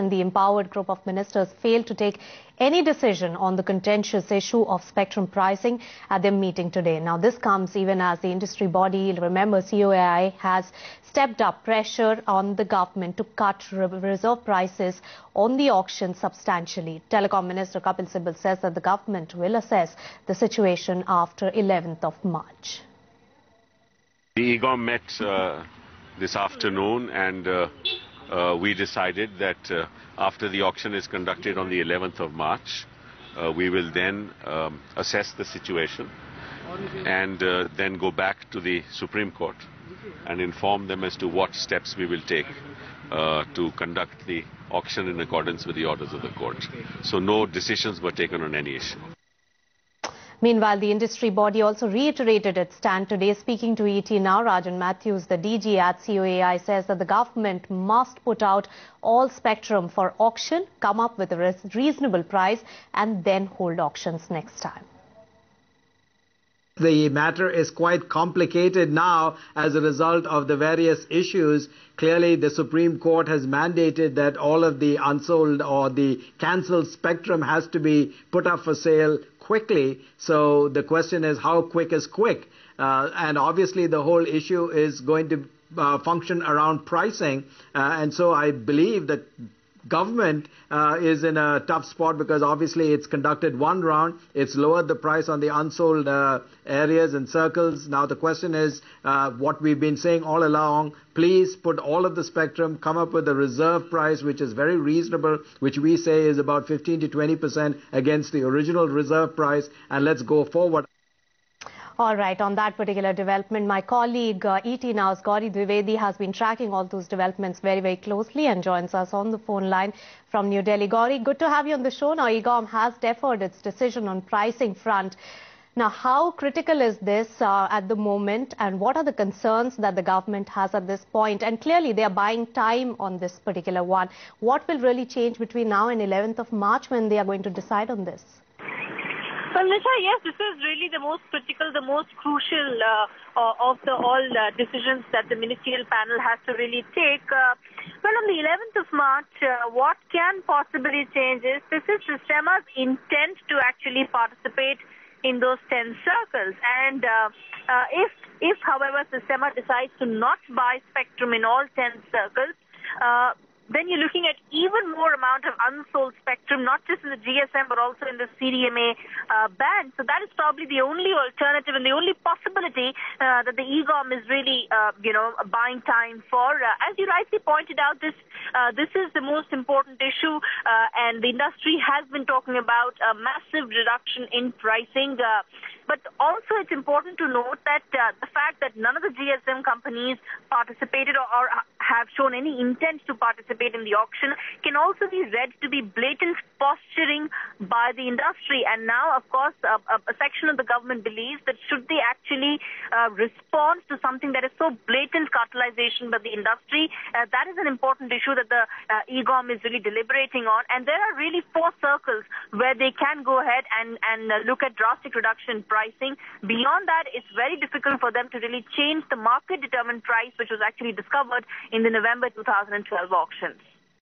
and the empowered group of ministers failed to take any decision on the contentious issue of spectrum pricing at their meeting today. Now, this comes even as the industry body, remember, COAI, has stepped up pressure on the government to cut reserve prices on the auction substantially. Telecom Minister Kapil Sibal says that the government will assess the situation after 11th of March. The EGoM met this afternoon, and we decided that after the auction is conducted on the 11th of March, we will then assess the situation and then go back to the Supreme Court and inform them as to what steps we will take to conduct the auction in accordance with the orders of the court. So no decisions were taken on any issue. Meanwhile, the industry body also reiterated its stand today. Speaking to ET Now, Rajan Mathews, the DG at COAI, says that the government must put out all spectrum for auction, come up with a reasonable price, and then hold auctions next time. The matter is quite complicated now as a result of the various issues. Clearly, the Supreme Court has mandated that all of the unsold or the cancelled spectrum has to be put up for sale quickly. So the question is, how quick is quick? And obviously the whole issue is going to function around pricing. And so I believe that government is in a tough spot, because obviously it's conducted one round, it's lowered the price on the unsold areas and circles. Now the question is what we've been saying all along: please put all of the spectrum, come up with a reserve price which is very reasonable, which we say is about 15 to 20% against the original reserve price, and let's go forward. All right, on that particular development, my colleague ET Now's Gauri Dwivedi has been tracking all those developments very, very closely and joins us on the phone line from New Delhi. Gauri, good to have you on the show. Now, EGoM has deferred its decision on pricing front. Now, how critical is this at the moment, and what are the concerns that the government has at this point? And clearly, they are buying time on this particular one. What will really change between now and 11th of March when they are going to decide on this? Well, Nisha, yes, this is really the most critical, the most crucial of the all decisions that the ministerial panel has to really take. Well, on the 11th of March, what can possibly change is this is Sistema's intent to actually participate in those 10 circles. And if, however, Sistema decides to not buy spectrum in all 10 circles, then you're looking at even more amount of unsold spectrum, not just in the GSM, but also in the CDMA band. So that is probably the only alternative and the only possibility that the EGoM is really, buying time for. As you rightly pointed out, this is the most important issue, and the industry has been talking about a massive reduction in pricing. But also it's important to note that the fact that none of the GSM companies participated or have shown any intent to participate in the auction can also be read to be blatant posturing by the industry. And now, of course, a section of the government believes that should they actually respond to something that is so blatant cartelization by the industry, that is an important issue that the EGoM is really deliberating on. And there are really 4 circles where they can go ahead and look at drastic reduction in pricing. Beyond that, it's very difficult for them to really change the market-determined price, which was actually discovered in the November 2012 auctions.